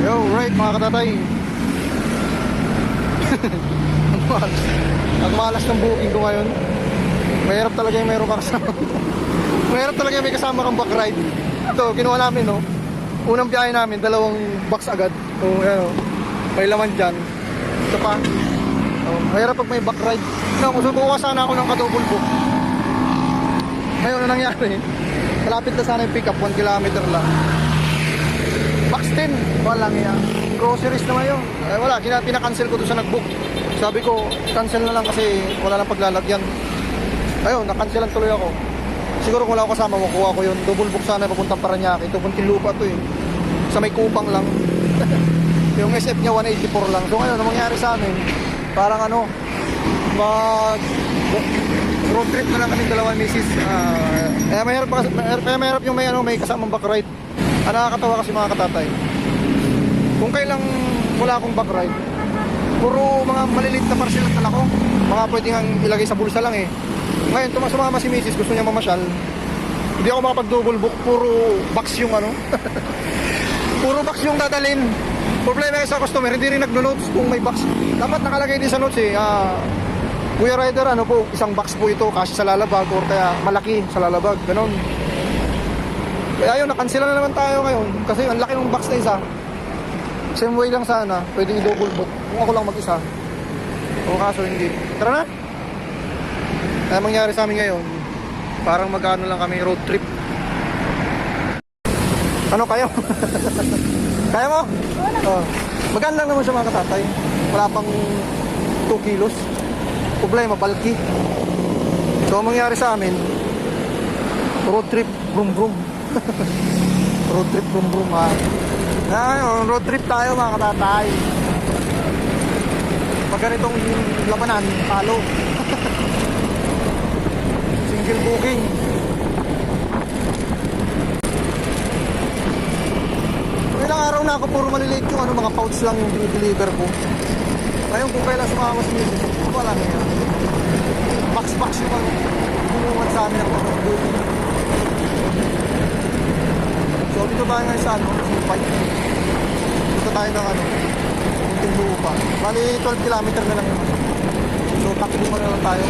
Yo, right mga katatay. Ang malas ng booking ko ngayon. Mahirap talaga yung mayroong kasama. Mahirap talaga yung may kasama kang back ride. Ito, kinuha namin, no. Unang biyahe namin, dalawang box agad. So, yan, oh. May laman dyan. Ito pa. Mahirap pag may back ride. No, susubukan sana ako ng ka-double book. Ngayon, ano nangyari? Malapit na sana yung pick up, 1 kilometer lang. Box 10, walang yan. Groceries naman yun. Wala, pinakancel ko doon sa nag-book. Sabi ko, cancel na lang kasi wala lang paglalagyan. Ayun, nakancelan tuloy ako. Siguro kung wala ako kasama, makuha ko yun. Double book sana papuntang Paranaque. Ito Muntinlupa to eh. Sa may kupang lang. Yung SF niya 184 lang. So ngayon, ano mangyari sa amin? Parang ano, road trip na lang kami dalawang misis. Mahirap yung may kasamang back ride. Nakakatawa kasi mga katatay. Kung kailang wala akong back ride, puro mga maliliit na parcel na ko. Mga pwedeng ilagay sa bulsa lang eh. Ngayon, sumama si misis, gusto niya mamasyal. Hindi ako makapag-double book, puro box yung ano. Puro box yung dadalhin. Problema sa customer, hindi rin nagno-notes kung may box. Dapat nakalagay din sa notes eh. Kuya Rider, ano po, isang box po ito kasi sa lalabag or kaya malaki sa lalabag, ganon. Kaya yun, nakansela na naman tayo ngayon kasi ang laki ng box na isa. Same way lang sana, pwedeng i-double book kung ako lang mag-isa. O kaso hindi. Tara na! Kaya mangyari sa amin ngayon, parang magkano lang kami road trip. Ano kayo? Kaya mo? Oh. Magaan lang naman siya mga katatay. Wala pang 2 kilos. Problema, bulky. So, ang mangyari sa amin, road trip, brum brum. Road trip, brum brum ha. Ngayon, road trip tayo mga katatay. Pag ganitong labanan, talo. Single booking. Ilang araw na ako puro maliliit yung ano, mga pouch lang yung deliver ko. Ngayon kung kailan sumama si misis, wala na yan. Box yung ano, bumuwan sa amin ako. So dito tayo ngayon sa ano, Sipay. Dito tayo ng ano, Muntinlupa. Bali 12 kilometer na lang yun. So takbo na lang tayo.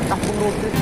Takbong road trip.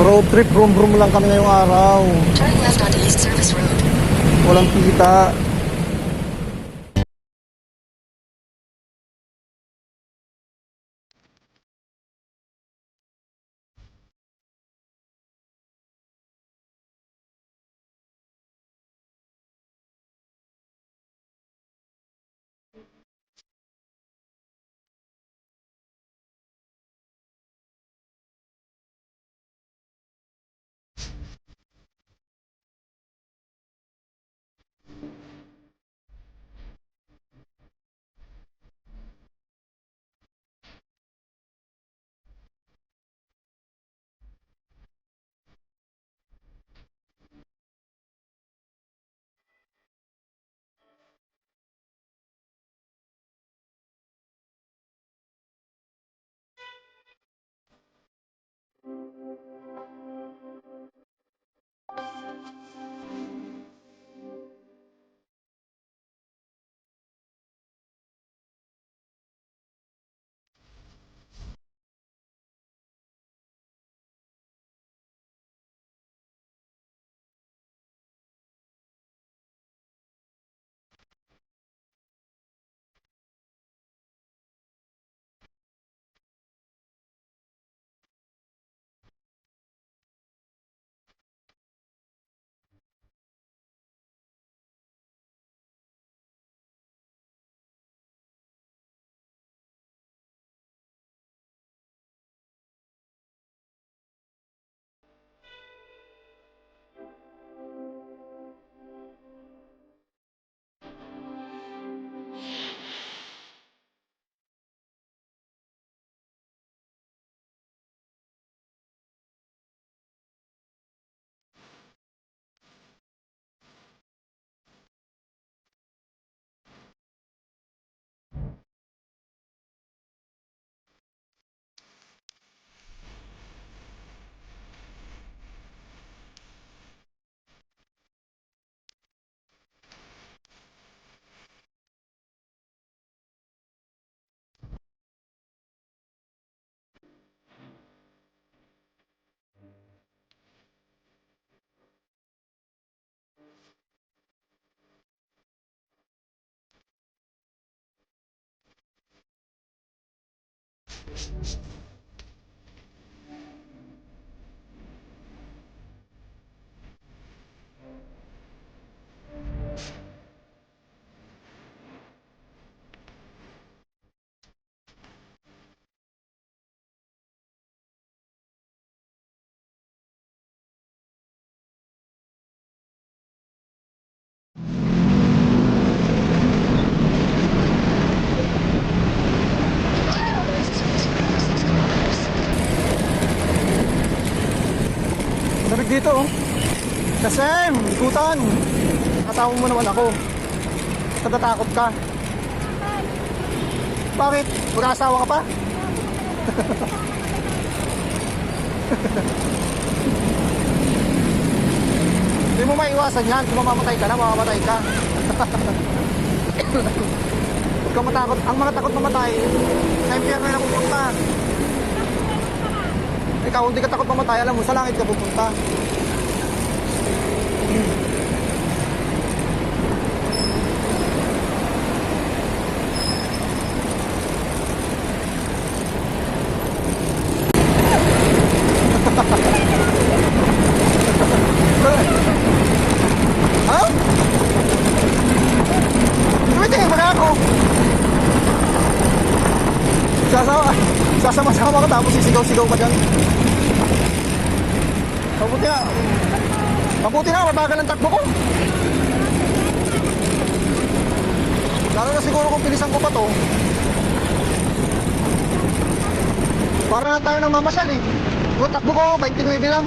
Road trip, brum brum lang kami ngayong araw. Turn left onto East Service Road. Walang kita. Sabig dito oh. Kasem, ikutan. Kasama mo naman ako. Natatakot ka. Bakit? Mag-aasawa ka pa? Hindi mo maiwasan yan. Kung mamamatay ka na, mamamatay ka. Huwag kang matakot. Ang mga takot mamatay, sa impyerno na pupunta. Ikaw, hindi ka takot mamatay, alam mo, sa langit ka pupunta. Ha? Tumitingin ba na ako? Sasama-sama ka tapos sisigaw-sigaw ka dyan. Mabuti na. Mabuti na, mabagal ang takbo ko. Lalo na siguro kung pilisan ko pa to. Para na tayo ng mamasyal eh. Yung takbo ko, 29 lang.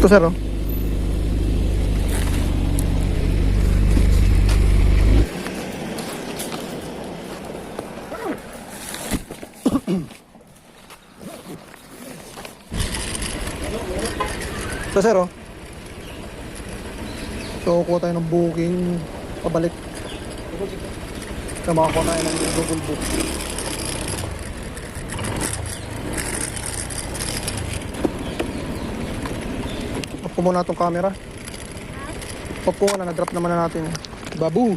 Ito sir oh. Ito sir oh. So kuha tayo ng booking pabalik. Kaya makakuha tayo ng Google Book. Off ko muna itong camera. Off ko muna, na-drop naman na natin. Babu!